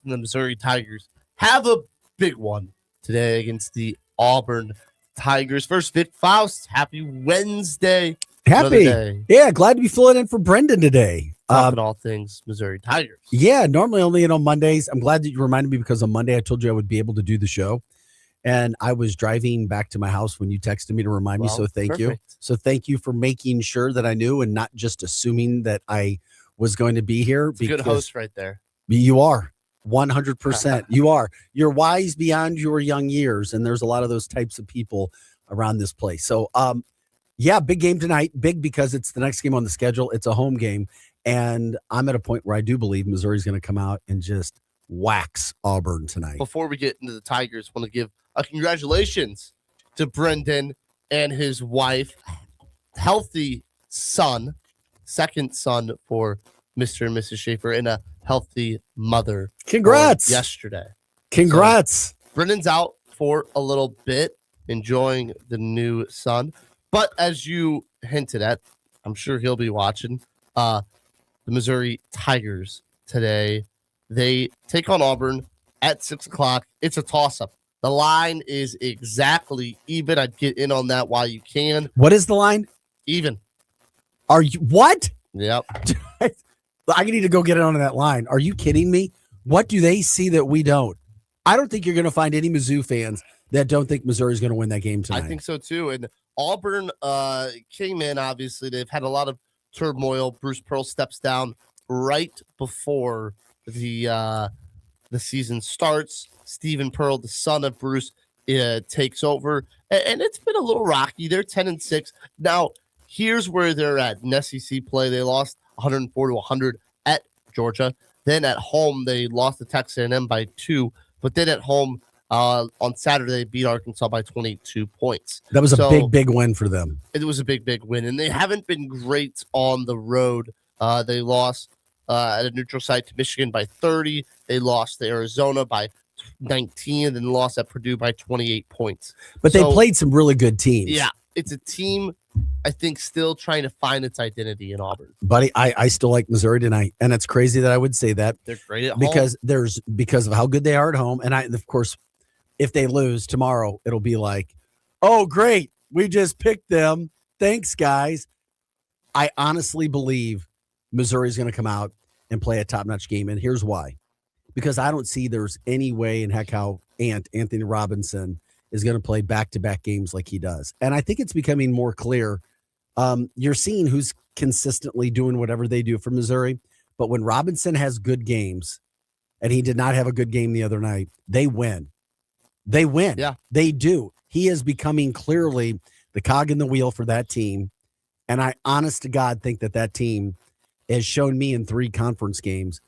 and the Missouri Tigers have a big one today against the Auburn Tigers. First, Vic Faust, happy Wednesday. Another Happy. day. Yeah, glad to be filling in for Brendan today. Talking all things Missouri Tigers. Yeah, normally only on Mondays. I'm glad that you reminded me because on Monday I told you I would be able to do the show. And I was driving back to my house when you texted me to remind me. So thank you. So thank you for making sure that I knew and not just assuming that I was going to be here. It's a good host right there. You are 100%. You are. You're wise beyond your young years. And there's a lot of those types of people around this place. So, yeah, big game tonight. Big because it's the next game on the schedule. It's a home game. And I'm at a point where I do believe Missouri's going to come out and just wax Auburn tonight. Before we get into the Tigers, I want to give a congratulations to Brendan and his wife. Healthy son, second son for Mr. and Mrs. Schaefer, and a healthy mother. Congrats. Yesterday. Congrats. So, Brendan's out for a little bit, enjoying the new son. But as you hinted at, I'm sure he'll be watching the Missouri Tigers today. They take on Auburn at 6 o'clock. It's a toss-up. The line is exactly even. I'd get in on that while you can. What is the line? Even. Are you what? Yep. I need to go get it on that line. Are you kidding me? What do they see that we don't? I don't think you're going to find any Mizzou fans that don't think Missouri's going to win that game tonight. I think so too. And Auburn came in, obviously. They've had a lot of turmoil. Bruce Pearl steps down right before the season starts. Stephen Pearl, the son of Bruce, takes over. And it's been a little rocky. They're 10-6. Now, here's where they're at. In SEC play, they lost 104-100 at Georgia. Then at home, they lost to Texas A&M by 2. But then at home, on Saturday, they beat Arkansas by 22 points. That was a big win for them. It was a big win. And they haven't been great on the road. They lost at a neutral site to Michigan by 30. They lost to Arizona by 19, and then lost at Purdue by 28 points. But they played some really good teams. Yeah, it's a team, I think, still trying to find its identity in Auburn. Buddy, I still like Missouri tonight, and it's crazy that I would say that. They're great at home. Because of how good they are at home. And of course, if they lose tomorrow, it'll be like, oh, great, we just picked them. Thanks, guys. I honestly believe Missouri's going to come out and play a top-notch game, and here's why. Because I don't see there's any way in heck how Anthony Robinson is going to play back-to-back games like he does. And I think it's becoming more clear. You're seeing who's consistently doing whatever they do for Missouri. But when Robinson has good games, and he did not have a good game the other night, they win. They win. Yeah. They do. He is becoming clearly the cog in the wheel for that team. And I, honest to God, think that team has shown me in 3 conference games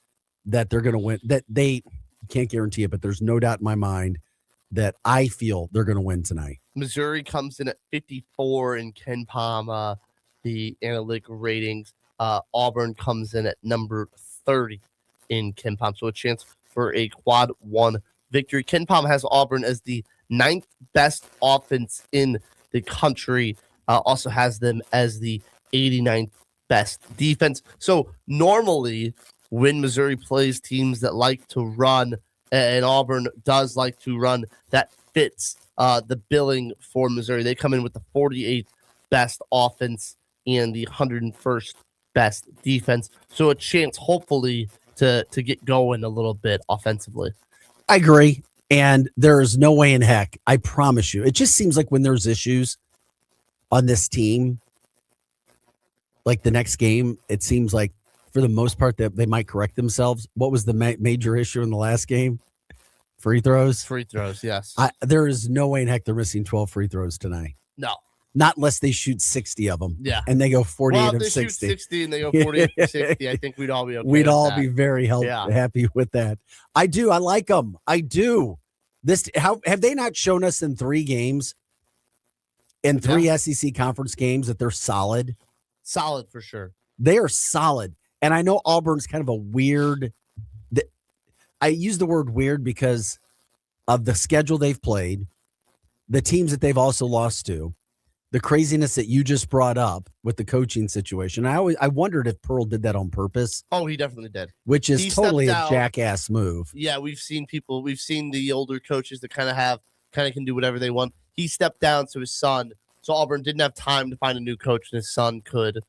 that they're going to win. That they can't guarantee it, but there's no doubt in my mind that I feel they're going to win tonight. Missouri comes in at 54 in Ken Palm, the analytic ratings. Auburn comes in at number 30 in Ken Palm. So a chance for a quad 1 victory. Ken Palm has Auburn as the 9th best offense in the country. Also has them as the 89th best defense. So normally when Missouri plays teams that like to run, and Auburn does like to run, that fits the billing for Missouri. They come in with the 48th best offense and the 101st best defense. So a chance, hopefully, to get going a little bit offensively. I agree. And there is no way in heck, I promise you. It just seems like when there's issues on this team, like the next game, it seems like for the most part that they might correct themselves. What was the major issue in the last game? Free throws? Free throws, yes. There is no way in heck they're missing 12 free throws tonight. No. Not unless they shoot 60 of them. Yeah. And they go 48 well, of they 60. Shoot 60 and they go 48 of 60. I think we'd all be okay. We'd all that. be very happy with that. I do. I like them. I do. How have they not shown us in 3 games, in 3 SEC conference games, that they're solid? Solid for sure. They are solid. And I know Auburn's kind of a weird. I use the word weird because of the schedule they've played, the teams that they've also lost to. the craziness that you just brought up with the coaching situation. I wondered if Pearl did that on purpose. Oh, he definitely did. Which is He totally stepped a out. jackass move. Yeah, we've seen the older coaches that kind of can do whatever they want. He stepped down to his son, so Auburn didn't have time to find a new coach, and his son could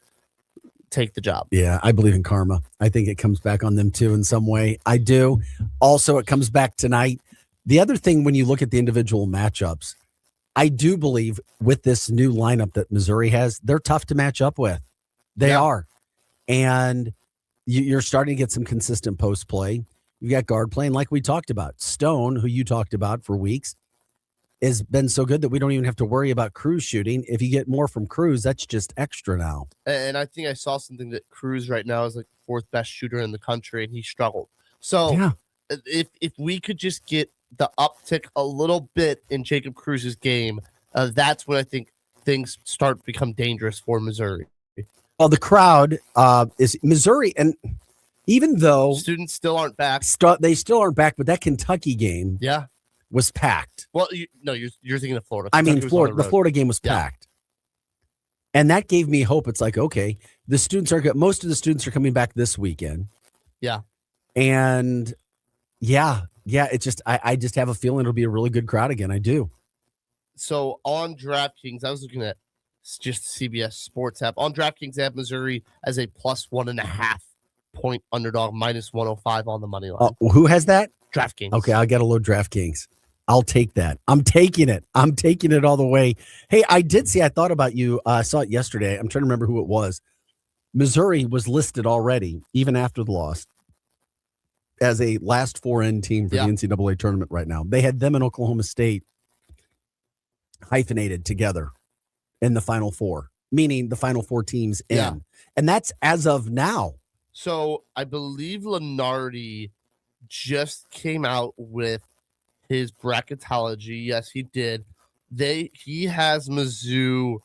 take the job. Yeah, I believe in karma. I think it comes back on them too in some way. I do. Also, it comes back tonight. The other thing, when you look at the individual matchups, I do believe with this new lineup that Missouri has, they're tough to match up with. They are. And you're starting to get some consistent post play. You got guard playing like we talked about. Stone, who you talked about for weeks, has been so good that we don't even have to worry about Cruz shooting. If you get more from Cruz, that's just extra now. And I think I saw something that Cruz right now is like the fourth best shooter in the country, and he struggled. So if we could just get the uptick a little bit in Jacob Cruz's game, that's when I think things start to become dangerous for Missouri. Well, the crowd is Missouri, and even though students still aren't back, they still aren't back, but that Kentucky game was packed. Well, you're thinking of Florida. I mean, Florida. The Florida game was packed. And that gave me hope. It's like, okay, the students most of the students are coming back this weekend. Yeah. And it's just I just have a feeling it'll be a really good crowd again. I do. So on DraftKings, I was looking at just CBS Sports app. On DraftKings, they have Missouri as a +1.5 point underdog, -105 on the money line. Who has that? DraftKings. Okay, I'll get a load DraftKings. I'll take that. I'm taking it. I'm taking it all the way. Hey, I thought about you. I saw it yesterday. I'm trying to remember who it was. Missouri was listed already, even after the loss, as a last 4N team for the NCAA tournament right now. They had them in Oklahoma State hyphenated together in the Final Four, meaning the Final Four teams in. Yeah. And that's as of now. So I believe Lenardi just came out with his bracketology. Yes, he did. He has Mizzou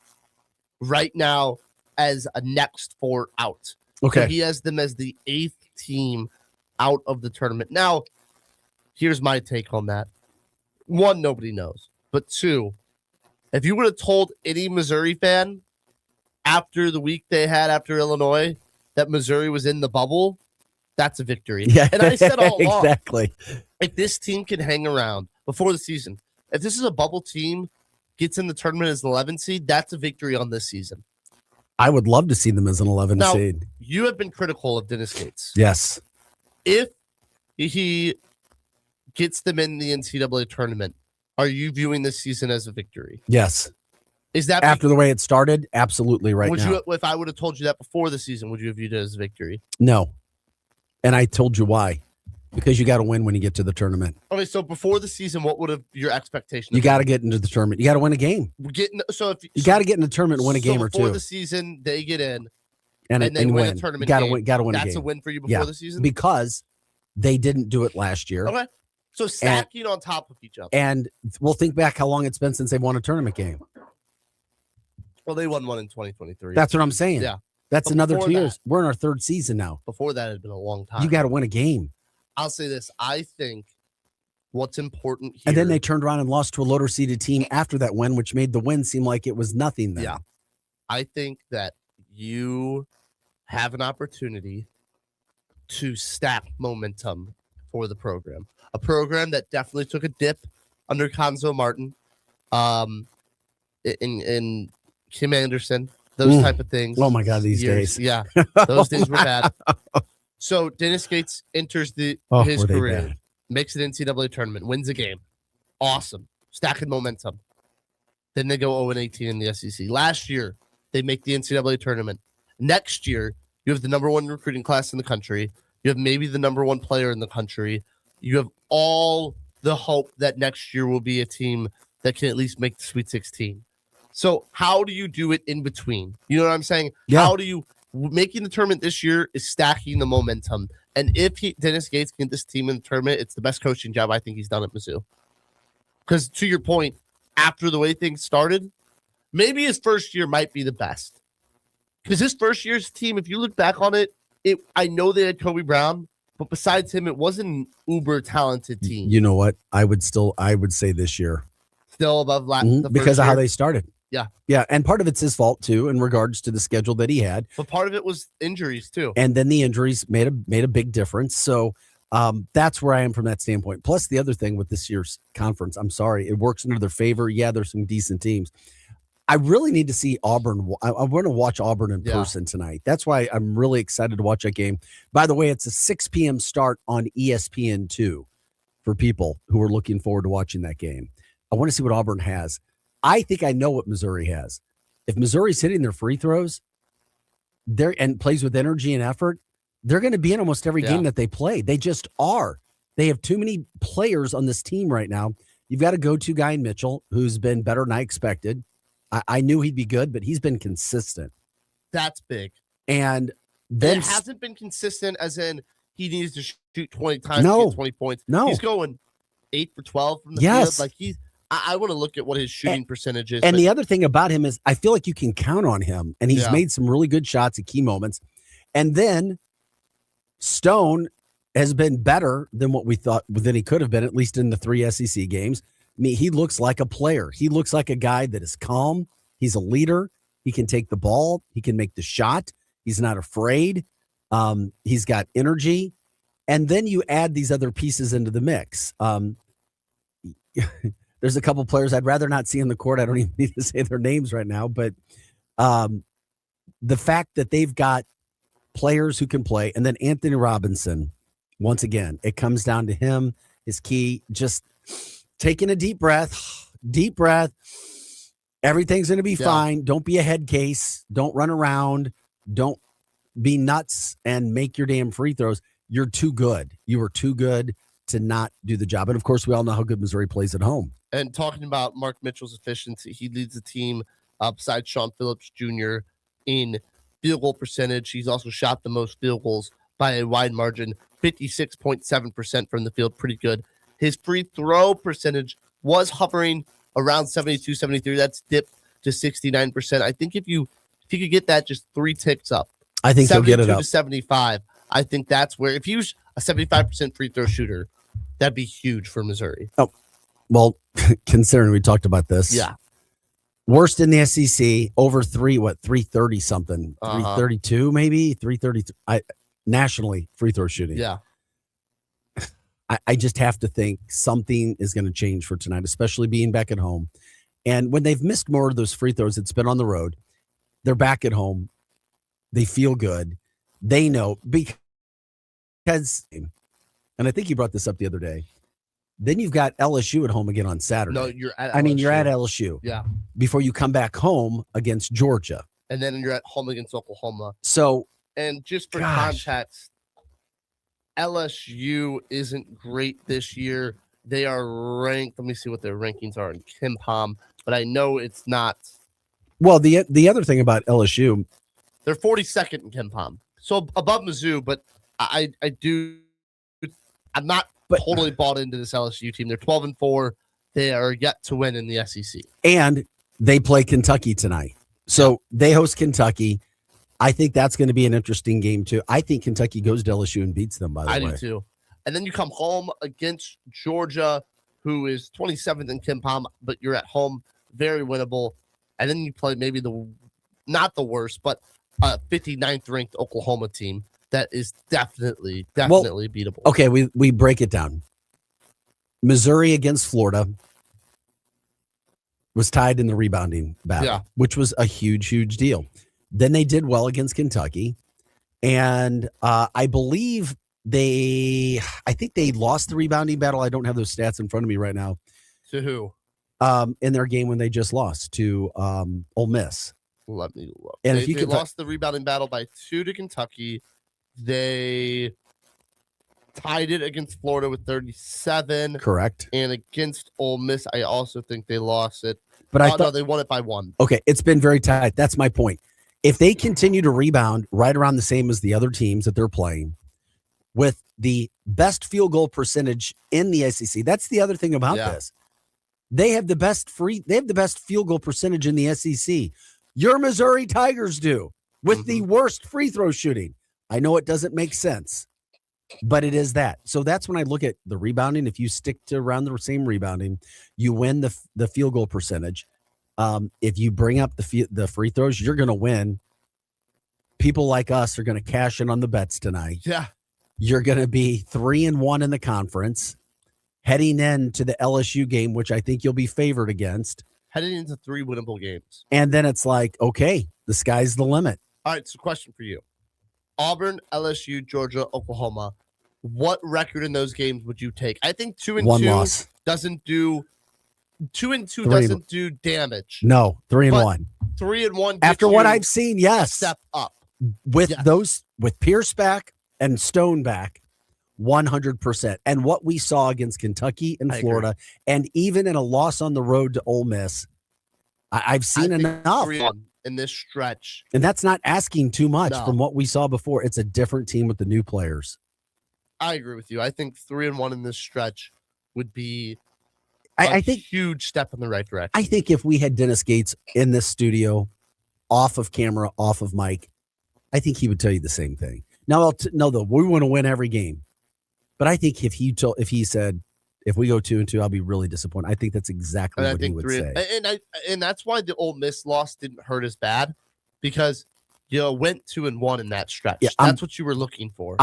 right now as a next 4 out. Okay. So he has them as the 8th team out of the tournament. Now, here's my take on that. 1, nobody knows. But 2, if you would have told any Missouri fan after the week they had after Illinois that Missouri was in the bubble, that's a victory. Yeah, and I said all along, exactly. If this team can hang around before the season, if this is a bubble team, gets in the tournament as an 11 seed, that's a victory on this season. I would love to see them as an 11 seed. You have been critical of Dennis Gates. Yes. If he gets them in the NCAA tournament, are you viewing this season as a victory? Yes. Is that after the way it started? Absolutely right would now. You, if I would have told you that before the season, would you have viewed it as a victory? No. And I told you why. Because you got to win when you get to the tournament. Okay, so before the season, what would have your expectation? You got to get into the tournament. You got to win a game. You got to get in the tournament and win a game or two. Before the season, they get in and then win a tournament. Got to win a game. That's a win for you before the season? Because they didn't do it last year. Okay. So stacking on top of each other. And we'll think back how long it's been since they've won a tournament game. Well, they won one in 2023. That's what I'm saying. Yeah. That's another 2 years. We're in our 3rd season now. Before that, it had been a long time. You got to win a game. I'll say this. I think what's important here. And then they turned around and lost to a lower seeded team after that win, which made the win seem like it was nothing then. Yeah. I think that you have an opportunity to stack momentum for the program. A program that definitely took a dip under Conzo Martin, in Kim Anderson, those type of things. Oh my God, these days. Yeah, those days were bad. So Dennis Gates enters his career, makes an NCAA tournament, wins a game. Awesome. Stacking momentum. Then they go 0-18 in the SEC. Last year, they make the NCAA tournament. Next year, you have the number 1 recruiting class in the country. You have maybe the number 1 player in the country. You have all the hope that next year will be a team that can at least make the Sweet 16. So how do you do it in between? You know what I'm saying? Yeah. How do you making the tournament this year is stacking the momentum. And if Dennis Gates can get this team in the tournament, it's the best coaching job I think he's done at Mizzou. Because to your point, after the way things started, maybe his first year might be the best. Because his first year's team, if you look back on it, I know they had Kobe Brown, but besides him, it wasn't an uber talented team. You know what? I would say this year. Still above because of how they started. Yeah, and part of it's his fault too in regards to the schedule that he had. But part of it was injuries too. And then the injuries made a big difference. So that's where I am from that standpoint. Plus, the other thing with this year's conference, I'm sorry, it works into their favor. Yeah, there's some decent teams. I really need to see Auburn. I want to watch Auburn in person tonight. That's why I'm really excited to watch that game. By the way, it's a 6 p.m. start on ESPN2 for people who are looking forward to watching that game. I want to see what Auburn has. I think I know what Missouri has. If Missouri's hitting their free throws and plays with energy and effort, they're going to be in almost every game that they play. They just are. They have too many players on this team right now. You've got a go-to guy in Mitchell, who's been better than I expected. I knew he'd be good, but he's been consistent. That's big. And then it hasn't been consistent as in he needs to shoot 20 times to get 20 points. No. He's going 8 for 12 from the field. Like I want to look at what his shooting percentage is. And the other thing about him is I feel like you can count on him, and he's made some really good shots at key moments. And then Stone has been better than what we thought than he could have been, at least in the 3 SEC games. I mean, he looks like a player. He looks like a guy that is calm. He's a leader. He can take the ball. He can make the shot. He's not afraid. He's got energy. And then you add these other pieces into the mix. There's a couple players I'd rather not see on the court. I don't even need to say their names right now. But the fact that they've got players who can play, and then Anthony Robinson, once again, it comes down to him, his key, just taking a deep breath. Everything's going to be fine. Don't be a head case. Don't run around. Don't be nuts and make your damn free throws. You're too good. You are too good to not do the job. And, of course, we all know how good Missouri plays at home. And talking about Mark Mitchell's efficiency, he leads the team besides Sean Phillips Jr. in field goal percentage. He's also shot the most field goals by a wide margin, 56.7% from the field. Pretty good. His free throw percentage was hovering around 72, 73. That's dipped to 69%. I think if you could get that just 3 ticks up, I think he'll get it up to 75. I think that's where, if he was a 75% free throw shooter, that'd be huge for Missouri. Oh, well, considering we talked about this. Yeah. Worst in the SEC, over 330 something, 332 maybe, 333. Nationally, free throw shooting. Yeah. I just have to think something is going to change for tonight, especially being back at home. And when they've missed more of those free throws, it's been on the road. They're back at home. They feel good. They know because, and I think you brought this up the other day. Then you've got LSU at home again on Saturday. No, you're at LSU. You're at LSU. Yeah. Before you come back home against Georgia. And then you're at home against Oklahoma. So, and just for context, LSU isn't great this year. They are ranked. Let me see what their rankings are in KenPom, but I know it's not. Well, the other thing about LSU, they're 42nd in KenPom, so above Mizzou. But I'm not totally bought into this LSU team. They're 12-4. They are yet to win in the SEC, and they play Kentucky tonight. So they host Kentucky. I think that's going to be an interesting game, too. I think Kentucky goes to LSU and beats them, by the way. I do, too. And then you come home against Georgia, who is 27th in KenPom, but you're at home, very winnable. And then you play maybe not the worst, but 59th ranked Oklahoma team that is definitely beatable. Okay, we break it down. Missouri against Florida was tied in the rebounding battle, which was a huge, huge deal. Then they did well against Kentucky, and I believe I think they lost the rebounding battle. I don't have those stats in front of me right now. To who? In their game when they just lost to Ole Miss. Let me look. And they lost the rebounding battle by 2 to Kentucky. They tied it against Florida with 37. Correct. And against Ole Miss, I also think they lost it. But I thought no, they won it by 1. Okay, it's been very tight. That's my point. If they continue to rebound right around the same as the other teams that they're playing, with the best field goal percentage in the SEC, that's the other thing about this. They have the best field goal percentage in the SEC. Your Missouri Tigers do, with the worst free throw shooting. I know it doesn't make sense, but it is that. So that's when I look at the rebounding. If you stick to around the same rebounding, you win the field goal percentage. If you bring up the free throws, you're going to win. People like us are going to cash in on the bets tonight. Yeah. You're going to be 3-1 in the conference, heading into the LSU game, which I think you'll be favored against. Heading into 3 winnable games. And then it's like, okay, the sky's the limit. All right, so question for you. Auburn, LSU, Georgia, Oklahoma. What record in those games would you take? I think 2-2 loss. doesn't do 2-2 doesn't do damage. No, 3-1. 3-1 after what I've seen, yes. Step up. With with Pierce back and Stone back, 100%. And what we saw against Kentucky and Florida, and even in a loss on the road to Ole Miss, I've seen enough. 3-1 in this stretch. And that's not asking too much from what we saw before. It's a different team with the new players. I agree with you. I think 3-1 in this stretch would be I think huge step in the right direction. I think if we had Dennis Gates in this studio, off of camera, off of mic, I think he would tell you the same thing. Now, though, we want to win every game. But I think if he said, if we go 2-2, I'll be really disappointed. I think that's exactly what he would say. And that's why the Ole Miss loss didn't hurt as bad, because you went 2-1 in that stretch. Yeah, that's what you were looking for.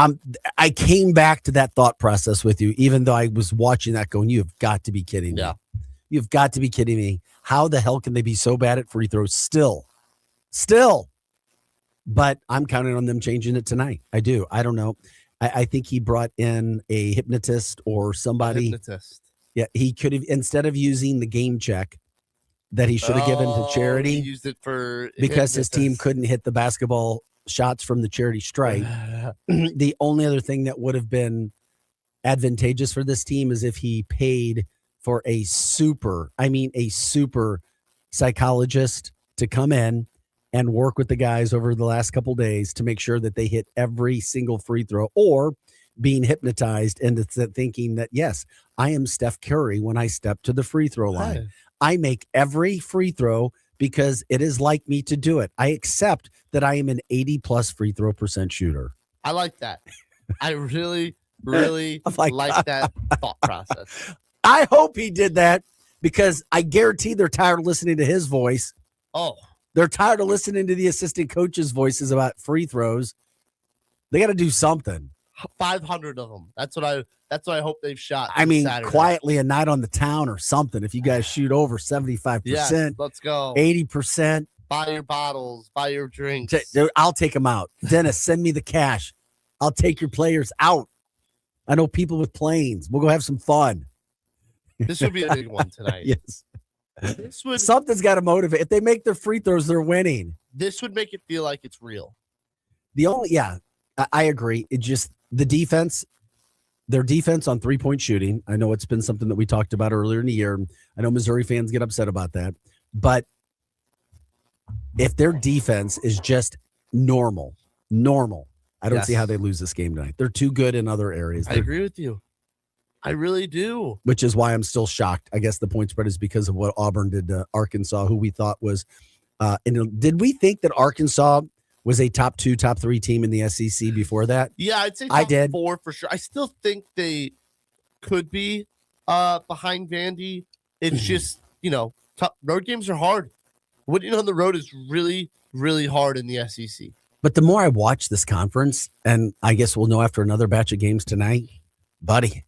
I came back to that thought process with you, even though I was watching that going, you've got to be kidding me. Yeah. You've got to be kidding me. How the hell can they be so bad at free throws still? But I'm counting on them changing it tonight. I do. I don't know. I think he brought in a hypnotist or somebody. Yeah, he could have, instead of using the game check that he should have given to charity, he used it for because his team couldn't hit the basketball shots from the charity stripe. The only other thing that would have been advantageous for this team is if he paid for a super psychologist to come in and work with the guys over the last couple of days to make sure that they hit every single free throw, or being hypnotized into thinking that, yes, I am Steph Curry when I step to the free throw line. I make every free throw because it is like me to do it. I accept that I am an 80+ free throw % shooter. I like that. I really, really like that thought process. I hope he did that, because I guarantee they're tired of listening to his voice. Oh, they're tired of listening to the assistant coaches' voices about free throws. They got to do something. 500 of them. That's what I hope they've shot. I mean, Saturday. Quietly a night on the town or something. If you guys shoot over 75%, yes, let's go. 80%. Buy your bottles, buy your drinks. I'll take them out. Dennis, send me the cash. I'll take your players out. I know people with planes. We'll go have some fun. This would be a big one tonight. Yes. Something's got to motivate. If they make their free throws, they're winning. This would make it feel like it's real. I agree. It just, the defense, their defense on 3-point shooting. I know it's been something that we talked about earlier in the year. I know Missouri fans get upset about that. But if their defense is just normal, I don't see how they lose this game tonight. They're too good in other areas. I agree with you. I really do. Which is why I'm still shocked. I guess the point spread is because of what Auburn did to Arkansas, who we thought was did we think that Arkansas was a top 2, top 3 team in the SEC before that? Yeah, I'd say top 4 for sure. I still think they could be behind Vandy. It's just, road games are hard. Winning on the road is really, really hard in the SEC. But the more I watch this conference, and I guess we'll know after another batch of games tonight, buddy,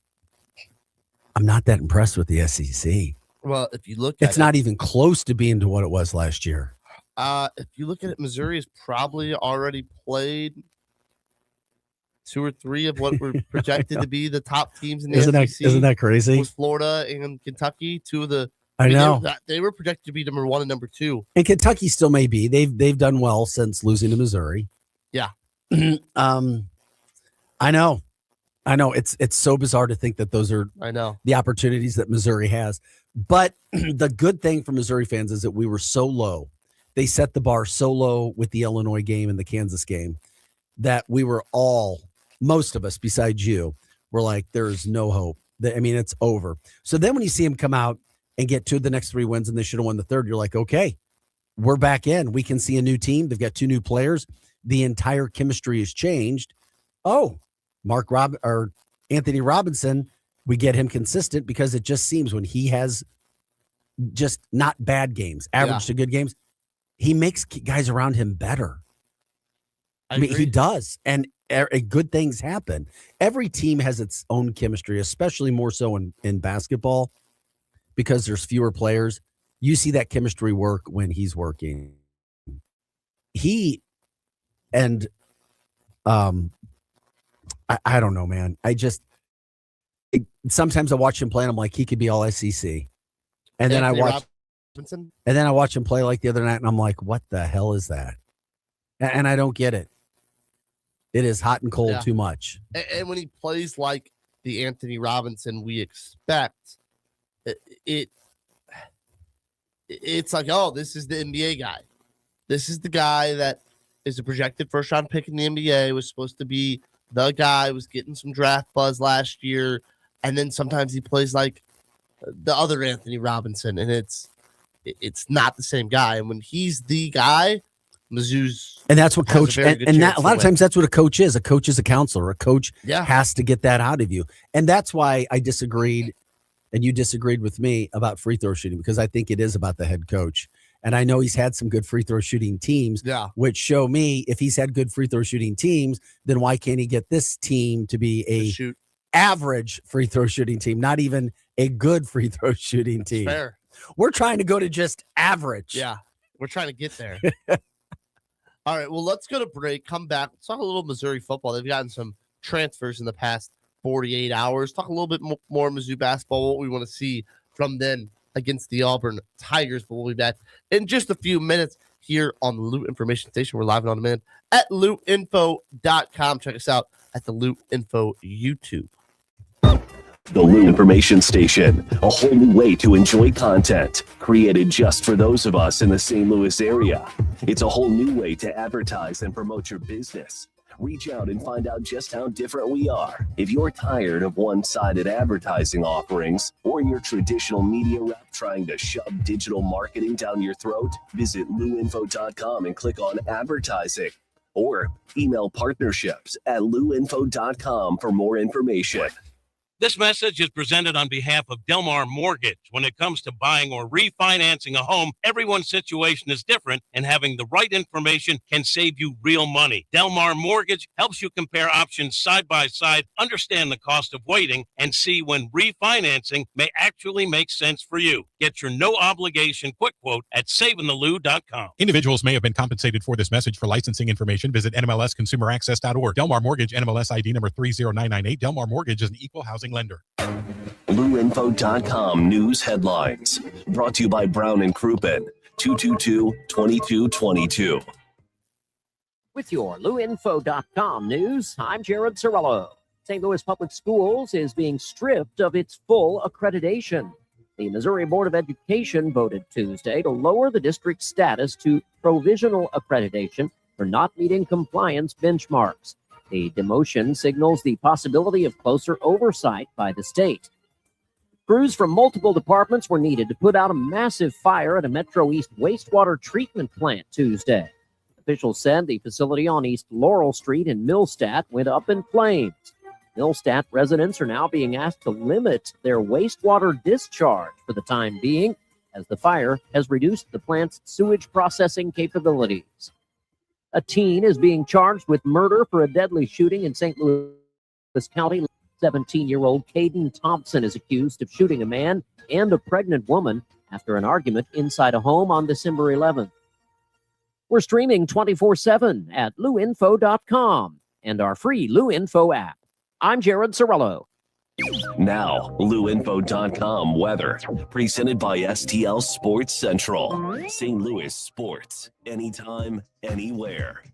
I'm not that impressed with the SEC. Well, if you look at it's not even close to being to what it was last year. If you look at it, Missouri has probably already played 2 or 3 of what were projected to be the top teams in the SEC. Isn't that crazy? With Florida and Kentucky, 2 of the. I know. They were projected to be number 1 and number 2. And Kentucky still may be. They've done well since losing to Missouri. Yeah. I know. It's so bizarre to think that those are the opportunities that Missouri has. But the good thing for Missouri fans is that we were so low. They set the bar so low with the Illinois game and the Kansas game that we were most of us besides you, were like, there's no hope. It's over. So then when you see them come out and get 2 of the next 3 wins and they should have won the third, you're like, okay, we're back in. We can see a new team. They've got 2 new players. The entire chemistry has changed. Oh, Anthony Robinson, we get him consistent because it just seems when he has just not bad games, average to good games. He makes guys around him better. I mean, he does. And good things happen. Every team has its own chemistry, especially more so in basketball because there's fewer players. You see that chemistry work when he's working. I don't know, man. Sometimes I watch him play and I'm like, he could be all SEC. And then I watch him play like the other night and I'm like, what the hell is that? And I don't get it. It is hot and cold too much. And when he plays like the Anthony Robinson we expect, it's like, oh, this is the NBA guy. This is the guy that is a projected first-round pick in the NBA, was supposed to be the guy, was getting some draft buzz last year, and then sometimes he plays like the other Anthony Robinson, and it's not the same guy. And when he's the guy, Mizzou's, and that's what coach and that a lot of times that's what a coach is. A coach is a counselor. A coach has to get that out of you, and that's why I disagreed, and you disagreed with me about free throw shooting, because I think it is about the head coach. And I know he's had some good free throw shooting teams, which show me if he's had good free throw shooting teams, then why can't he get this team to be a average free throw shooting team, not even a good free throw shooting team? Fair. We're trying to go to just average. Yeah, we're trying to get there. All right, well, let's go to break. Come back. Let's talk a little Missouri football. They've gotten some transfers in the past 48 hours. Talk a little bit more Mizzou basketball, what we want to see from them against the Auburn Tigers. But we'll be back in just a few minutes here on the Loot Information Station. We're live and on demand at lootinfo.com. Check us out at the Loot Info YouTube. The Loot Information Station, a whole new way to enjoy content created just for those of us in the St. Louis area. It's a whole new way to advertise and promote your business. Reach out and find out just how different we are. If you're tired of one-sided advertising offerings or your traditional media rep trying to shove digital marketing down your throat, visit looinfo.com and click on advertising. Or email partnerships at looinfo.com for more information. This message is presented on behalf of Delmar Mortgage. When it comes to buying or refinancing a home, everyone's situation is different, and having the right information can save you real money. Delmar Mortgage helps you compare options side by side, understand the cost of waiting, and see when refinancing may actually make sense for you. Get your no-obligation quick quote at savingthelou.com. Individuals may have been compensated for this message. For licensing information, visit NMLSconsumeraccess.org. Delmar Mortgage, NMLS ID number 30998. Delmar Mortgage is an equal housing lender. LouInfo.com news headlines. Brought to you by Brown and Crouppen, 222-2222. With your LouInfo.com news, I'm Jared Sorello. St. Louis Public Schools is being stripped of its full accreditation. The Missouri Board of Education voted Tuesday to lower the district's status to provisional accreditation for not meeting compliance benchmarks. The demotion signals the possibility of closer oversight by the state. Crews from multiple departments were needed to put out a massive fire at a Metro East wastewater treatment plant Tuesday. Officials said the facility on East Laurel Street in Millstadt went up in flames. Millstadt residents are now being asked to limit their wastewater discharge for the time being, as the fire has reduced the plant's sewage processing capabilities. A teen is being charged with murder for a deadly shooting in St. Louis County. 17-year-old Caden Thompson is accused of shooting a man and a pregnant woman after an argument inside a home on December 11th. We're streaming 24/7 at LouInfo.com and our free LouInfo app. I'm Jared Sorello. Now, LouInfo.com weather, presented by STL Sports Central. St. Louis sports, anytime, anywhere.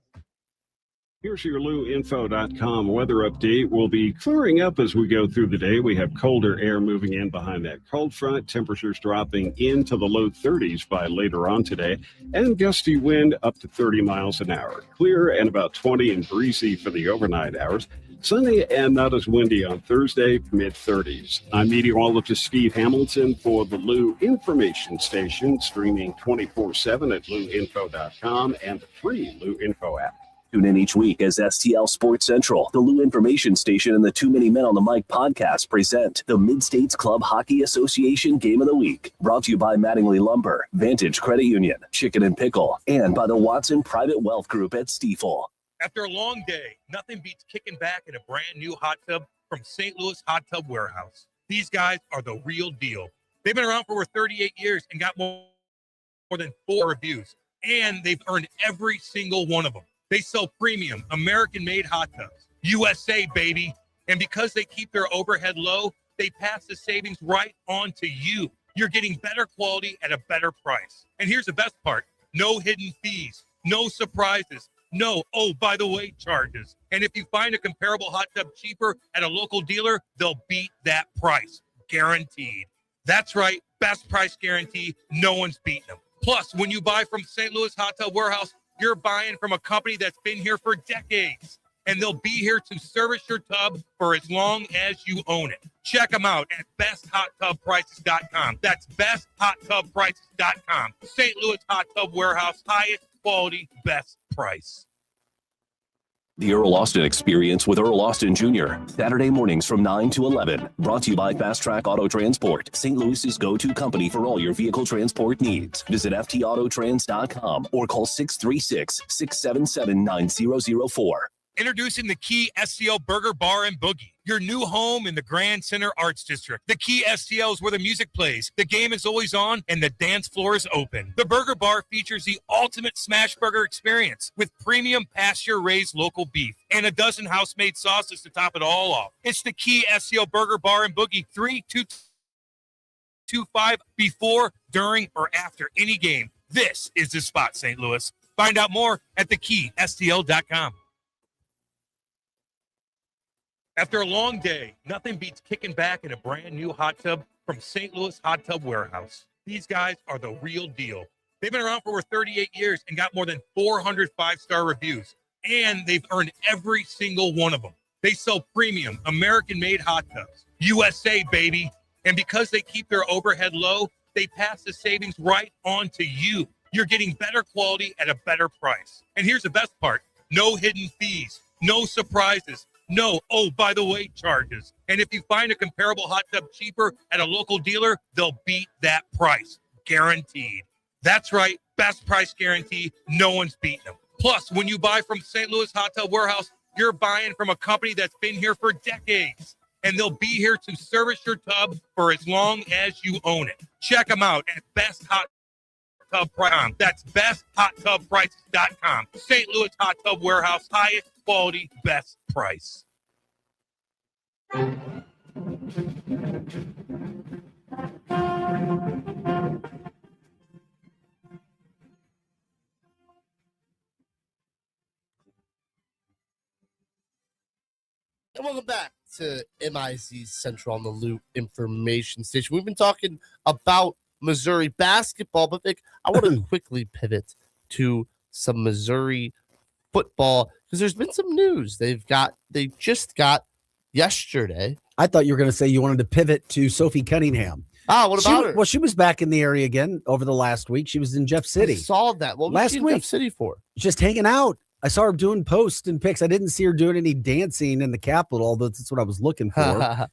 Here's your LouInfo.com weather update. We'll be clearing up as we go through the day. We have colder air moving in behind that cold front. Temperatures dropping into the low 30s by later on today. And gusty wind up to 30 miles an hour. Clear and about 20 and breezy for the overnight hours. Sunny and not as windy on Thursday, mid-30s. I'm meteorologist Steve Hamilton for the Lou Information Station, streaming 24/7 at LouInfo.com and the free Lou Info app. Tune in each week as STL Sports Central, the Lou Information Station, and the Too Many Men on the Mic podcast present the Mid-States Club Hockey Association Game of the Week. Brought to you by Mattingly Lumber, Vantage Credit Union, Chicken and Pickle, and by the Watson Private Wealth Group at Stiefel. After a long day, nothing beats kicking back in a brand new hot tub from St. Louis Hot Tub Warehouse. These guys are the real deal. They've been around for over 38 years and got more than 4 reviews, and they've earned every single one of them. They sell premium, American-made hot tubs, USA, baby. And because they keep their overhead low, they pass the savings right on to you. You're getting better quality at a better price. And here's the best part. No hidden fees, no surprises, no, oh, by the way, charges. And if you find a comparable hot tub cheaper at a local dealer, they'll beat that price, guaranteed. That's right, best price guarantee, no one's beating them. Plus, when you buy from St. Louis Hot Tub Warehouse, you're buying from a company that's been here for decades, and they'll be here to service your tub for as long as you own it. Check them out at besthot-tub-prices.com. That's besthot-tub-prices.com. St. Louis Hot Tub Warehouse, highest quality, best price. The Earl Austin Experience with Earl Austin Jr. Saturday mornings from 9 to 11. Brought to you by Fast Track Auto Transport, St. Louis's go-to company for all your vehicle transport needs. Visit ftautotrans.com or call 636-677-9004. Introducing the Key STL Burger Bar and Boogie, your new home in the Grand Center Arts District. The Key STL is where the music plays, the game is always on, and the dance floor is open. The Burger Bar features the ultimate smash burger experience with premium pasture-raised local beef and a dozen house-made sauces to top it all off. It's the Key STL Burger Bar and Boogie, 3225 before, during, or after any game. This is the spot, St. Louis. Find out more at thekeystl.com. After a long day, nothing beats kicking back in a brand new hot tub from St. Louis Hot Tub Warehouse. These guys are the real deal. They've been around for over 38 years and got more than 400 5-star reviews, and they've earned every single one of them. They sell premium, American-made hot tubs, USA, baby. And because they keep their overhead low, they pass the savings right on to you. You're getting better quality at a better price. And here's the best part. No hidden fees, no surprises, no, oh, by the way, charges. And if you find a comparable hot tub cheaper at a local dealer, they'll beat that price, guaranteed. That's right, best price guarantee, no one's beating them. Plus, when you buy from St. Louis Hot Tub Warehouse, you're buying from a company that's been here for decades, and they'll be here to service your tub for as long as you own it. Check them out at besthot-tub-prices.com. That's besthot-tub-prices.com. St. Louis Hot Tub Warehouse, highest quality, best price. And welcome back to MIZ Central on the Lou Information Station. We've been talking about Missouri basketball, but Vic, I want to quickly pivot to some Missouri football because there's been some news. They just got yesterday. I thought you were going to say you wanted to pivot to Sophie Cunningham. What about her? Well, she was back in the area again over the last week. She was in Jeff City. I saw that. What was last she in week, Jeff City for? Just hanging out. I saw her doing posts and pics. I didn't see her doing any dancing in the Capitol, although that's what I was looking for.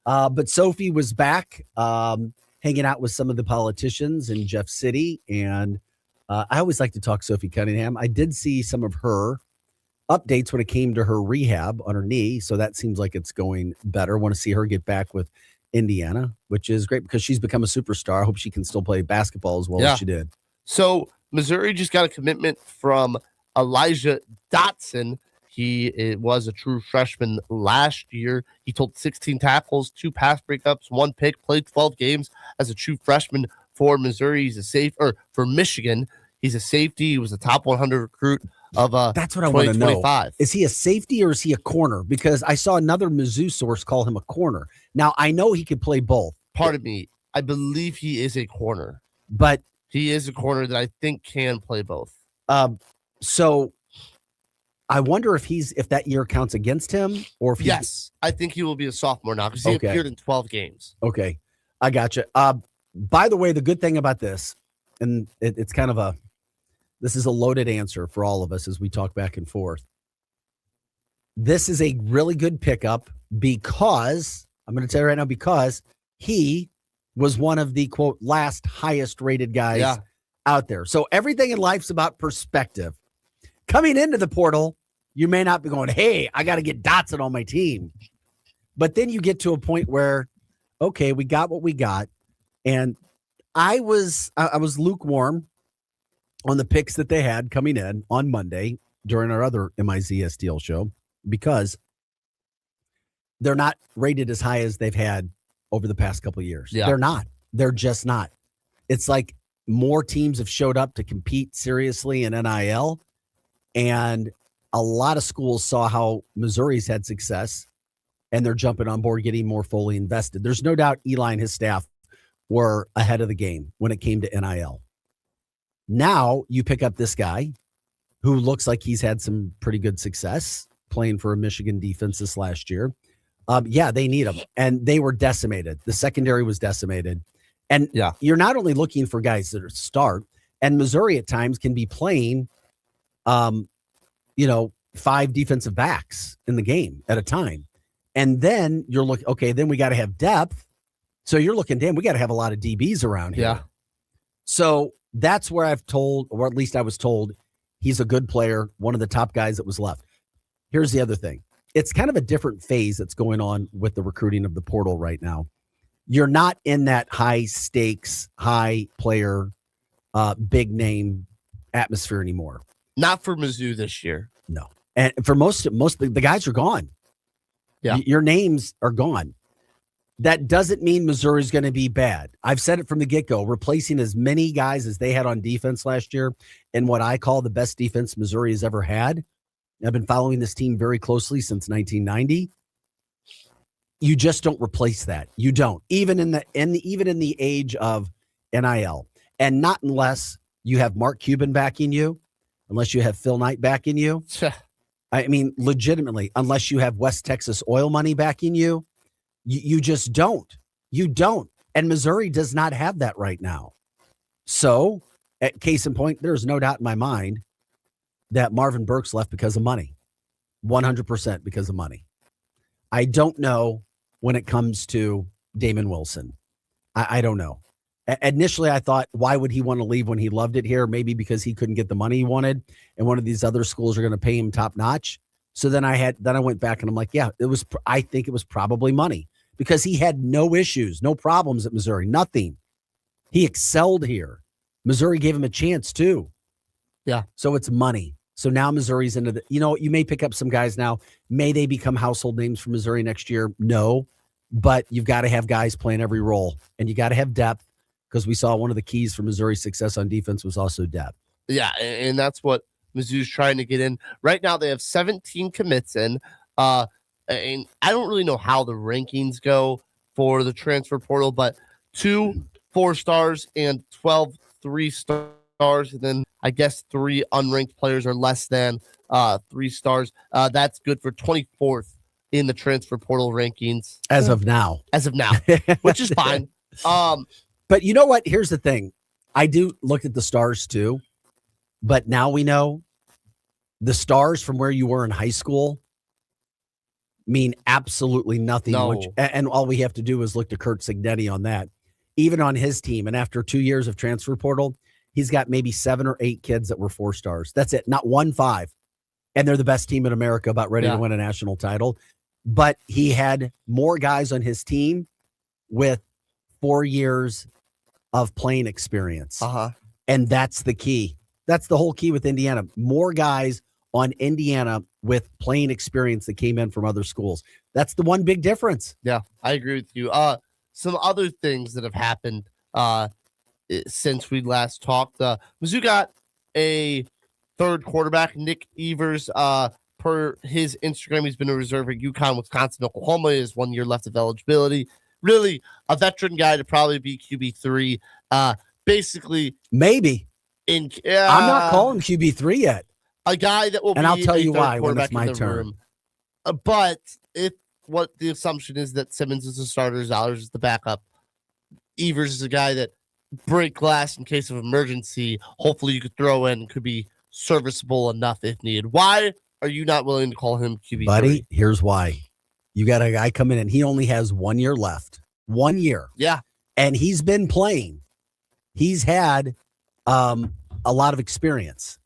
But Sophie was back hanging out with some of the politicians in Jeff City. And I always like to talk Sophie Cunningham. I did see some of her updates when it came to her rehab on her knee. So that seems like it's going better. Want to see her get back with Indiana, which is great because she's become a superstar. I hope she can still play basketball as well as she did. So Missouri just got a commitment from Elijah Dotson. He was a true freshman last year. He told 16 tackles, 2 pass breakups, 1 pick, played 12 games as a true freshman for Missouri. He's for Michigan. He's a safety. He was a top 100 recruit of that's what I want to know. 2025. Is he a safety or is he a corner? Because I saw another Mizzou source call him a corner. Now I know he could play both. Pardon me. I believe he is a corner, but he is a corner that I think can play both. So I wonder if that year counts against him or if yes, I think he will be a sophomore now because he appeared in 12 games. Okay, I gotcha. By the way, the good thing about this, and it's kind of This is a loaded answer for all of us as we talk back and forth. This is a really good pickup because, I'm going to tell you right now, because he was one of the, quote, last highest rated guys out there. So everything in life's about perspective. Coming into the portal, you may not be going, hey, I got to get Dotson on my team. But then you get to a point where, okay, we got what we got. And I was lukewarm on the picks that they had coming in on Monday during our other MIZ STL show because they're not rated as high as they've had over the past couple of years. Yeah. They're not. They're just not. It's like more teams have showed up to compete seriously in NIL, and a lot of schools saw how Missouri's had success, and they're jumping on board, getting more fully invested. There's no doubt Eli and his staff were ahead of the game when it came to NIL. Now you pick up this guy who looks like he's had some pretty good success playing for a Michigan defense this last year. They need him, and they were decimated. The secondary was decimated. And you're not only looking for guys that are start, and Missouri at times can be playing, 5 defensive backs in the game at a time. And then you're looking, okay, then we got to have depth. So you're looking, damn, we got to have a lot of DBs around here. Yeah. So that's where I've told, or at least I was told, he's a good player, one of the top guys that was left. Here's the other thing. It's kind of a different phase that's going on with the recruiting of the portal right now. You're not in that high stakes, high player, big name atmosphere anymore. Not for Mizzou this year. No. And for most of the guys are gone. Yeah. Your names are gone. That doesn't mean Missouri's going to be bad. I've said it from the get-go, replacing as many guys as they had on defense last year in what I call the best defense Missouri has ever had. I've been following this team very closely since 1990. You just don't replace that. You don't. Even in the age of NIL. And not unless you have Mark Cuban backing you, unless you have Phil Knight backing you. I mean, legitimately, unless you have West Texas oil money backing you, you just don't. You don't. And Missouri does not have that right now. So, at case in point, there's no doubt in my mind that Marvin Burks left because of money. 100% because of money. I don't know when it comes to Damon Wilson. I don't know. Initially, I thought, why would he want to leave when he loved it here? Maybe because he couldn't get the money he wanted, and one of these other schools are going to pay him top notch. So then I went back and I'm like, I think it was probably money because he had no issues, no problems at Missouri, nothing. He excelled here. Missouri gave him a chance too. Yeah. So it's money. So now Missouri's into the, you may pick up some guys now. May they become household names for Missouri next year? No, but you've got to have guys playing every role, and you got to have depth because we saw one of the keys for Missouri's success on defense was also depth. Yeah, and that's what Mizzou's trying to get in. Right now they have 17 commits in. And I don't really know how the rankings go for the transfer portal, but 2 4-stars and 12 3-stars, and then I guess 3 unranked players are less than 3 stars. That's good for 24th in the transfer portal rankings as of now, which is fine. But you know what? Here's the thing. I do look at the stars too, but now we know the stars from where you were in high school mean absolutely nothing. No. And all we have to do is look to Kurt Signetti on that. Even on his team, and after 2 years of transfer portal, he's got maybe 7 or 8 kids that were 4 stars. That's it. Not 1-5. And they're the best team in America, about ready to win a national title. But he had more guys on his team with 4 years of playing experience. And that's the key. That's the whole key with Indiana. More guys on Indiana with playing experience that came in from other schools. That's the one big difference. Yeah, I agree with you. Some other things that have happened since we last talked. Mizzou got a third quarterback, Nick Evers. Per his Instagram, he's been a reserve at UConn, Wisconsin, Oklahoma. He has 1 year left of eligibility. Really a veteran guy to probably be QB3. Basically, maybe. I'm not calling QB3 yet. A guy that will and be I'll tell you why when quarterback it's my in the turn. room. But if what the assumption is that Simmons is the starter, Zollers is the backup, Evers is a guy that break glass in case of emergency. Hopefully you could throw in, could be serviceable enough if needed. Why are you not willing to call him QB3? Buddy, here's why. You got a guy coming in. He only has 1 year left. 1 year. Yeah. And he's been playing. He's had a lot of experience.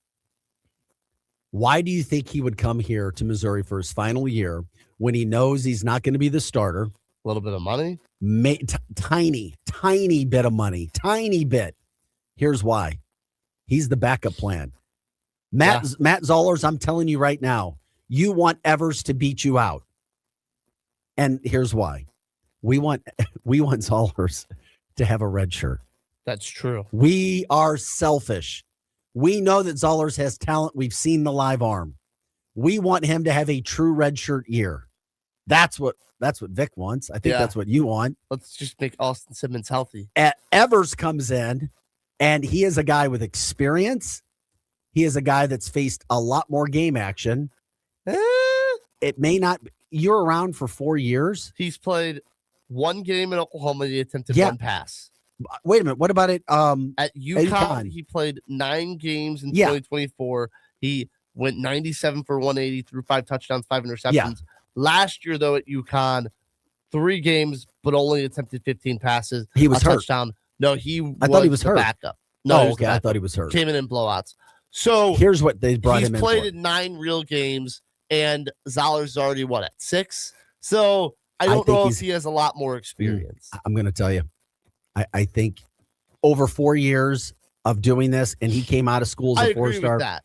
Why do you think he would come here to Missouri for his final year when he knows he's not going to be the starter? A little bit of money? Tiny bit of money. Tiny bit. Here's why. He's the backup plan. Matt Zollers, I'm telling you right now, you want Evers to beat you out. And here's why. We want Zollers to have a red shirt. That's true. We are selfish. We know that Zollers has talent. We've seen the live arm. We want him to have a true red shirt year. That's what Vic wants. I think that's what you want. Let's just make Austin Simmons healthy. Evers comes in, and he is a guy with experience. He is a guy that's faced a lot more game action. It may not. You're around for 4 years. He's played one game in Oklahoma. He attempted one pass. Wait a minute. What about it? At UConn, he played 9 games in 2024. He went 97 for 180, threw 5 touchdowns, 5 interceptions. Yeah. Last year, though, at UConn, 3 games, but only attempted 15 passes. He was hurt. Touchdown. No, I thought he was hurt. Backup. No, okay. I thought he was hurt. Came in blowouts. So here's what they brought him in for. He's played in 9 real games, and Zoller's already, at 6? So I don't know if he has a lot more experience. I'm going to tell you. I think over 4 years of doing this, and he came out of school as a 4-star.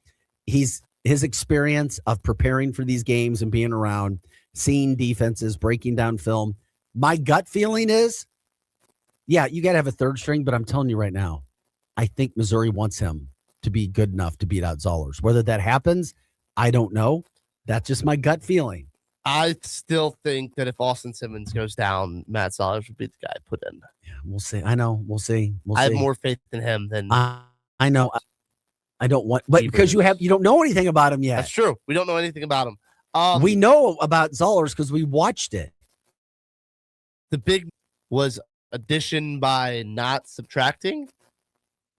His experience of preparing for these games and being around, seeing defenses, breaking down film. My gut feeling is, you got to have a third string, but I'm telling you right now, I think Missouri wants him to be good enough to beat out Zollers. Whether that happens, I don't know. That's just my gut feeling. I still think that if Austin Simmons goes down, Matt Zollers would be the guy put in. Yeah, we'll see. I know. We'll see. I have more faith in him than I know. I don't want, but because you don't know anything about him yet. That's true. We don't know anything about him. We know about Zollers because we watched it. The big was addition by not subtracting.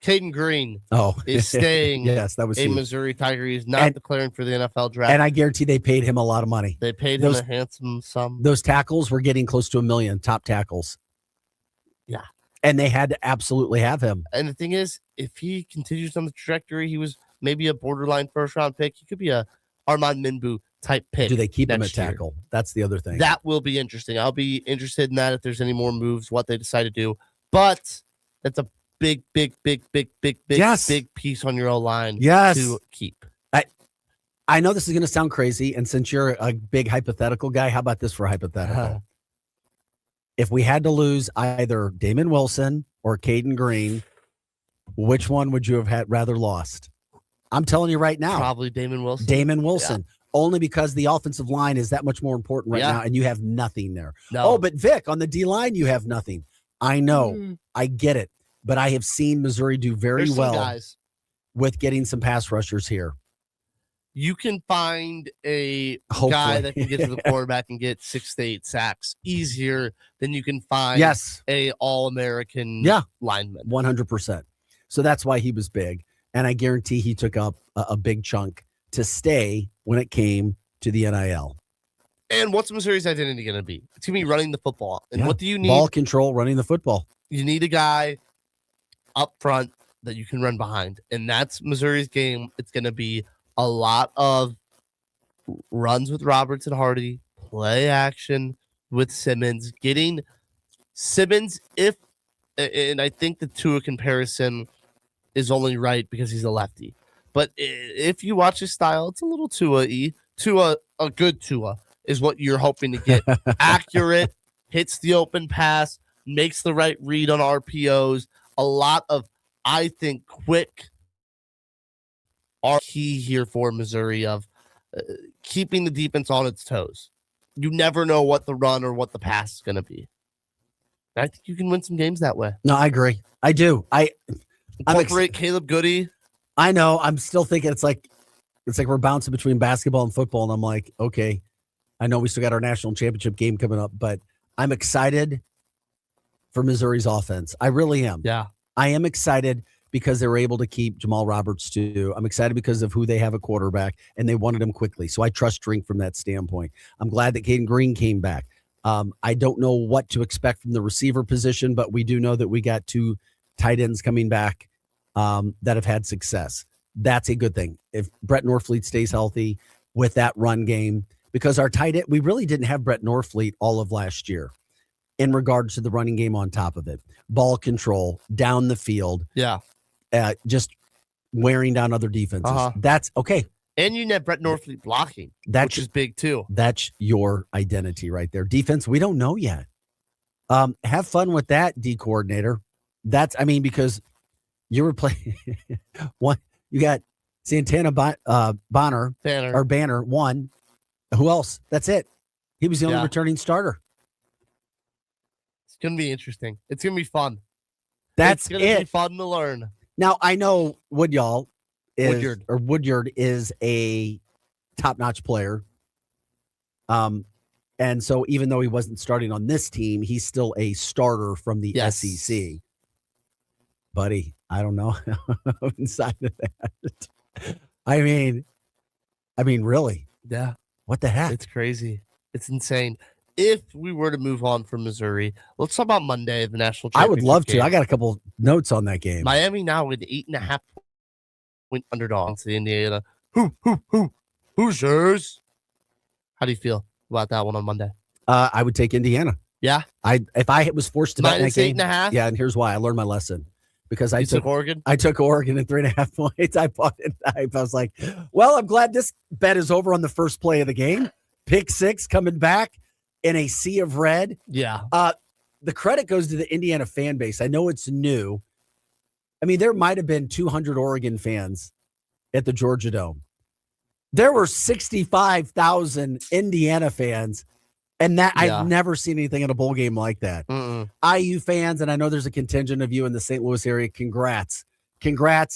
Caden Green is staying yes, that was a huge. Missouri Tiger. He's not declaring for the NFL draft. And I guarantee they paid him a lot of money. They paid him a handsome sum. Those tackles were getting close to $1 million, top tackles. Yeah. And they had to absolutely have him. And the thing is, if he continues on the trajectory, he was maybe a borderline first-round pick. He could be a Armand Minbu type pick. Do they keep him at tackle? That's the other thing. That will be interesting. I'll be interested in that if there's any more moves, what they decide to do. But that's a big piece on your O-line to keep. I know this is going to sound crazy, and since you're a big hypothetical guy, how about this for a hypothetical? If we had to lose either Damon Wilson or Caden Green, which one would you have had rather lost? I'm telling you right now. Probably Damon Wilson. Damon Wilson. Yeah. Only because the offensive line is that much more important right now, and you have nothing there. No. Oh, but Vic, on the D-line, you have nothing. I know. I get it. But I have seen Missouri do very well with getting some pass rushers here. You can find a guy that can get to the quarterback and get 6 to 8 sacks easier than you can find a All-American lineman. 100%. So that's why he was big. And I guarantee he took up a big chunk to stay when it came to the NIL. And what's Missouri's identity going to be? It's going to be running the football. And what do you need? Ball control, running the football. You need a guy up front that you can run behind. And that's Missouri's game. It's going to be a lot of runs with Roberts and Hardy, play action with Simmons, getting Simmons and I think the Tua comparison is only right because he's a lefty. But if you watch his style, it's a little Tua-y. Tua, a good Tua, is what you're hoping to get. Accurate, hits the open pass, makes the right read on RPOs. A lot of, I think, quick are key here for Missouri of keeping the defense on its toes. You never know what the run or what the pass is going to be. I think you can win some games that way. No, I agree. I do. Incorporate Caleb Goody. I know. I'm still thinking it's like we're bouncing between basketball and football, and I'm like, okay, I know we still got our national championship game coming up, but I'm excited for Missouri's offense. I really am. Yeah. I am excited because they were able to keep Jamal Roberts too. I'm excited because of who they have at quarterback, and they wanted him quickly. So I trust Drink from that standpoint. I'm glad that Caden Green came back. I don't know what to expect from the receiver position, but we do know that we got 2 tight ends coming back that have had success. That's a good thing. If Brett Norfleet stays healthy with that run game, because our tight end, we really didn't have Brett Norfleet all of last year in regards to the running game on top of it. Ball control, down the field. Yeah. Just wearing down other defenses. That's okay. And you have Brett Norfleet blocking, which is big too. That's your identity right there. Defense, we don't know yet. Have fun with that, D coordinator. Because you were playing one. You got Santana Banner, one. Who else? That's it. He was the only returning starter. It's going to be interesting. It's going to be fun. That's it's going to be fun to learn. Now, I know Woodyard is a top-notch player. And so even though he wasn't starting on this team, he's still a starter from the SEC. Buddy, I don't know inside of that. I mean, really? Yeah. What the heck? It's crazy. It's insane. If we were to move on from Missouri, let's talk about Monday, the national championship. I would love game. to. I got a couple notes on that game. Miami now with 8.5 point underdogs to Indiana. Hoosiers. How do you feel about that one on Monday? I would take Indiana. Yeah. If I was forced to bet that game, -8.5. Yeah, and here's why. I learned my lesson. Because I took Oregon. I took Oregon at 3.5 points. I bought it. I was like, well, I'm glad this bet is over on the first play of the game. Pick 6 coming back in a sea of red. Yeah. The credit goes to the Indiana fan base. I know it's new. I mean, there might have been 200 Oregon fans at the Georgia Dome. There were 65,000 Indiana fans. And I've never seen anything in a bowl game like that. IU fans, and I know there's a contingent of you in the St. Louis area. Congrats.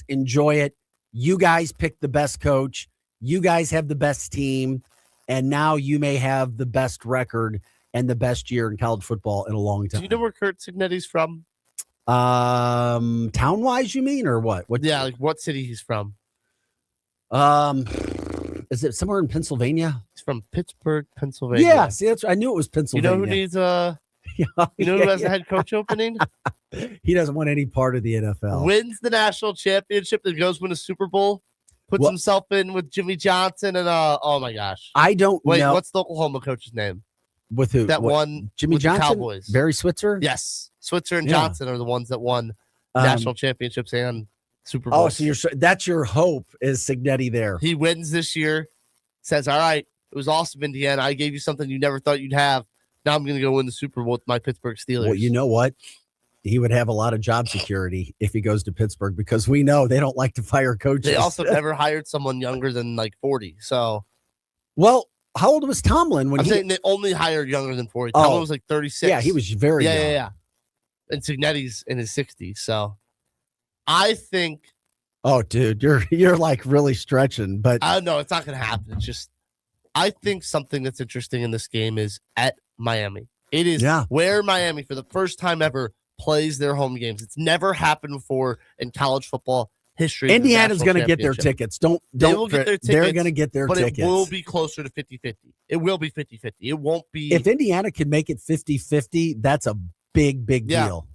Enjoy it. You guys picked the best coach. You guys have the best team. And now you may have the best record and the best year in college football in a long time. Do you know where Kurt Signetti's from? Town-wise, you mean, or what? Yeah, like what city he's from. Is it somewhere in Pennsylvania? He's from Pittsburgh, Pennsylvania. Yeah, see, I knew it was Pennsylvania. You know who needs who has a head coach opening? He doesn't want any part of the NFL. Wins the national championship, then goes win a Super Bowl, puts himself in with Jimmy Johnson, and oh my gosh. I don't know. What's the Oklahoma coach's name? With who? That won Jimmy Johnson? Cowboys. Barry Switzer? Yes. Switzer and Johnson are the ones that won national championships and Super Bowl. Oh, so that's your hope is Signetti there. He wins this year, says, all right, it was awesome, Indiana. I gave you something you never thought you'd have. Now I'm going to go win the Super Bowl with my Pittsburgh Steelers. Well, you know what? He would have a lot of job security if he goes to Pittsburgh because we know they don't like to fire coaches. They also never hired someone younger than like 40. So, well, how old was Tomlin when I'm saying they only hired younger than 40. Tomlin was like 36. Yeah, he was very young. Yeah. And Signetti's in his 60s. So, I think. Oh, dude, you're like really stretching, but I know it's not going to happen. It's just, I think something that's interesting in this game is at Miami. It is where Miami, for the first time ever, plays their home games. It's never happened before in college football history. Indiana's going to get their tickets. Don't they will get their tickets. They're going to get their but tickets. It will be closer to 50-50. It will be 50-50. It won't be. If Indiana can make it 50-50, that's a big deal.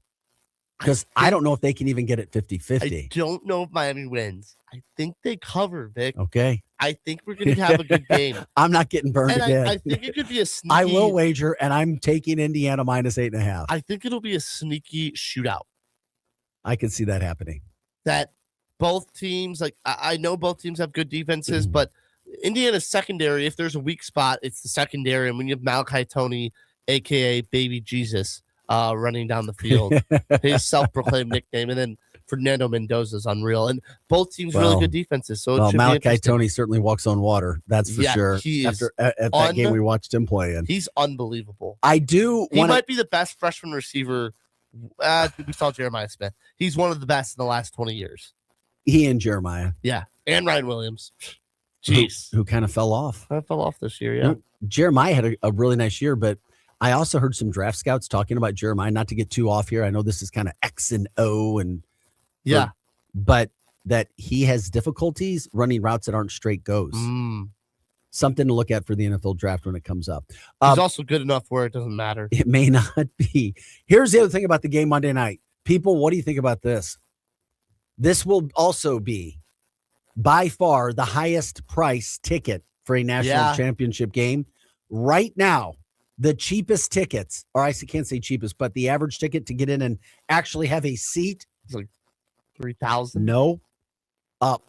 Because I don't know if they can even get it 50-50. I don't know if Miami wins. I think they cover, Vic. Okay. I think we're going to have a good game. I'm not getting burned again. I think it could be a sneaky. I will wager, and I'm taking Indiana -8.5. I think it'll be a sneaky shootout. I can see that happening. That both teams, like I know both teams have good defenses, but Indiana's secondary, if there's a weak spot, it's the secondary. And when you have Malachi Toney, a.k.a. Baby Jesus, running down the field, his self-proclaimed nickname, and then Fernando Mendoza is unreal, and both teams really good defenses. So it should Malachi be Toney certainly walks on water. That's for sure. He is at that game we watched him play in, he's unbelievable. He might be the best freshman receiver. We saw Jeremiah Smith. He's one of the best in the last 20 years. He and Jeremiah, and Ryan Williams. Jeez, who kind of fell off. I fell off this year. Yeah, Jeremiah had a really nice year, but I also heard some draft scouts talking about Jeremiah. Not to get too off here, I know this is kind of X and O and Yeah. But that he has difficulties running routes that aren't straight goes. Something to look at for the NFL draft when it comes up. He's also good enough where it doesn't matter. It may not be. Here's the other thing about the game Monday night. People, what do you think about this? This will also be by far the highest price ticket for a national championship game. Right now, the cheapest tickets, or I can't say cheapest, but the average ticket to get in and actually have a seat. It's like 3,000. No. Up.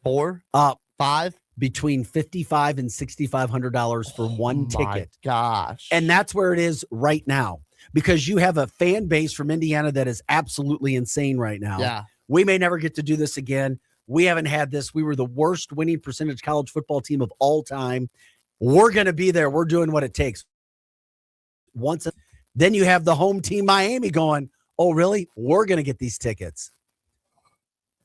4. Up. 5. Between $5,500 and $6,500 for one ticket. Gosh. And that's where it is right now, because you have a fan base from Indiana that is absolutely insane right now. Yeah. We may never get to do this again. We haven't had this. We were the worst winning percentage college football team of all time. We're going to be there. We're doing what it takes. Then you have the home team, Miami, going, oh, really? We're going to get these tickets.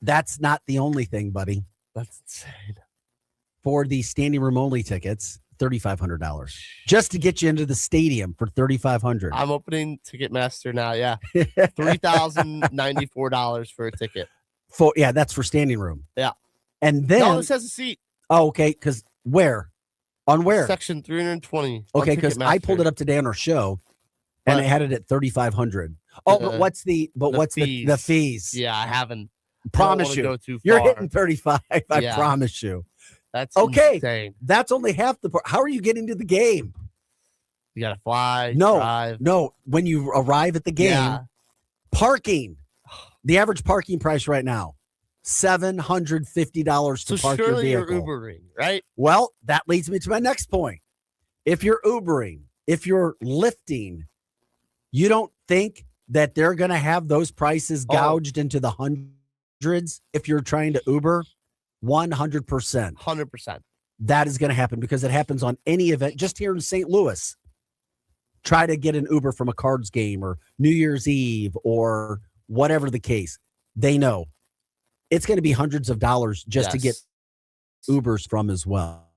That's not the only thing, buddy. That's insane. For the standing room only tickets, $3,500 just to get you into the stadium for $3,500. I'm opening Ticketmaster now. Yeah, $3,094 for a ticket. That's for standing room. Yeah, and then no, this has a seat. Oh, okay. Because where? On where? Section 320. Okay, because I pulled it up today on our show, and I had it at $3,500. Oh, but what's the fees? Yeah, I haven't. Promise you, you're hitting 35. I promise you. That's okay. Insane. That's only half the part. How are you getting to the game? You gotta fly. No, drive. no. When you arrive at the game, parking. The average parking price right now, $750 to park your vehicle. You're Ubering, right? Well, that leads me to my next point. If you're Ubering, if you're lifting, you don't think that they're going to have those prices gouged into the hundreds if you're trying to Uber? 100%. 100%. That is going to happen because it happens on any event. Just here in St. Louis, try to get an Uber from a Cards game or New Year's Eve or whatever the case. They know it's going to be hundreds of dollars just to get Ubers from as well.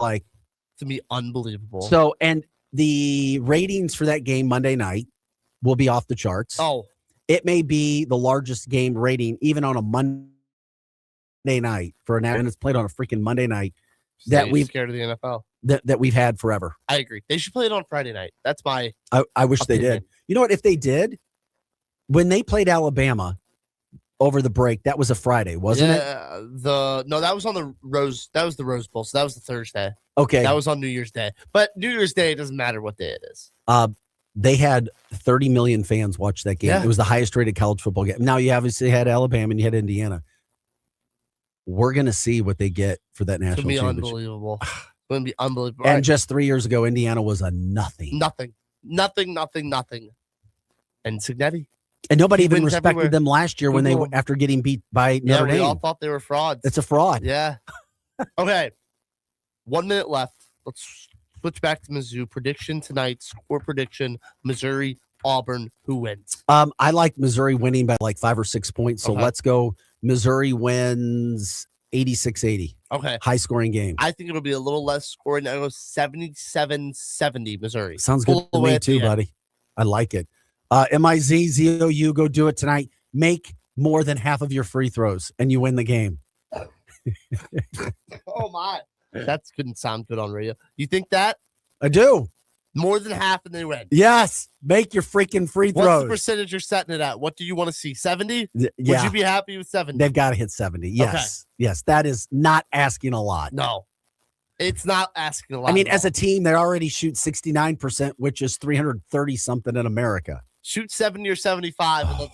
Like, to be unbelievable. So, and the ratings for that game Monday night will be off the charts. Oh, it may be the largest game rating even on a Monday night for an and it's played on a freaking Monday night that we've scared of the NFL that we've had forever. I agree. They should play it on Friday night. That's my I wish opinion. they did. You know what? If they did, when they played Alabama over the break, that was a Friday, wasn't it? That was on the Rose. That was the Rose Bowl. So that was the Thursday. Okay. That was on New Year's Day. But New Year's Day, it doesn't matter what day it is. They had 30 million fans watch that game. Yeah. It was the highest rated college football game. Now you obviously had Alabama and you had Indiana. We're going to see what they get for that national championship. It's going to be unbelievable. It's going to be unbelievable. And just 3 years ago, Indiana was a nothing. Nothing. And Signetti. And nobody even respected them last year when after getting beat by Notre Dame. We all thought they were frauds. It's a fraud. Yeah. Okay. 1 minute left. Let's switch back to Mizzou. Prediction tonight. Score prediction. Missouri, Auburn. Who wins? I like Missouri winning by like 5 or 6 points. So let's go. Missouri wins 86-80. Okay. High scoring game. I think it'll be a little less scoring. I go 77-70 Missouri. Sounds good to me too, buddy. I like it. MIZ, ZOU, go do it tonight. Make more than half of your free throws and you win the game. Oh my. That couldn't sound good on radio. You think that? I do. More than half and they win. Yes. Make your freaking free throws. What's the percentage you're setting it at? What do you want to see? 70? Yeah. Would you be happy with 70? They've got to hit 70. Yes. Okay. Yes. That is not asking a lot. No. It's not asking a lot. I mean, as a team, they already shoot 69%, which is 330 something in America. Shoot 70 or 75, and it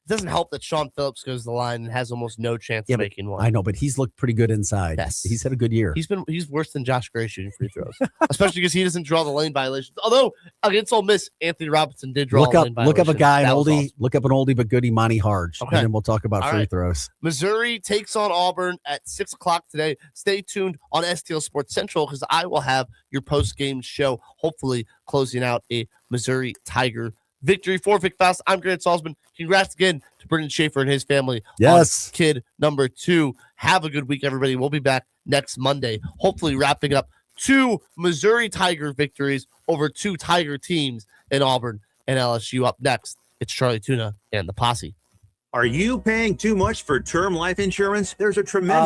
doesn't help that Sean Phillips goes to the line and has almost no chance of making one. I know, but he's looked pretty good inside. Yes. He's had a good year. He's worse than Josh Gray shooting free throws, especially because he doesn't draw the lane violations. Although against Ole Miss, Anthony Robinson did draw lane violations. Look up a guy, look up an oldie but goodie, Monty Harge, okay. And then we'll talk about free throws. Missouri takes on Auburn at 6:00 today. Stay tuned on STL Sports Central because I will have your post-game show, hopefully closing out a Missouri Tiger victory for Vic Faust. I'm Grant Salzman. Congrats again to Brendan Schaefer and his family. Yes. Kid number 2. Have a good week, everybody. We'll be back next Monday, hopefully wrapping up 2 Missouri Tiger victories over 2 Tiger teams in Auburn and LSU. Up next, it's Charlie Tuna and the Posse. Are you paying too much for term life insurance? There's a tremendous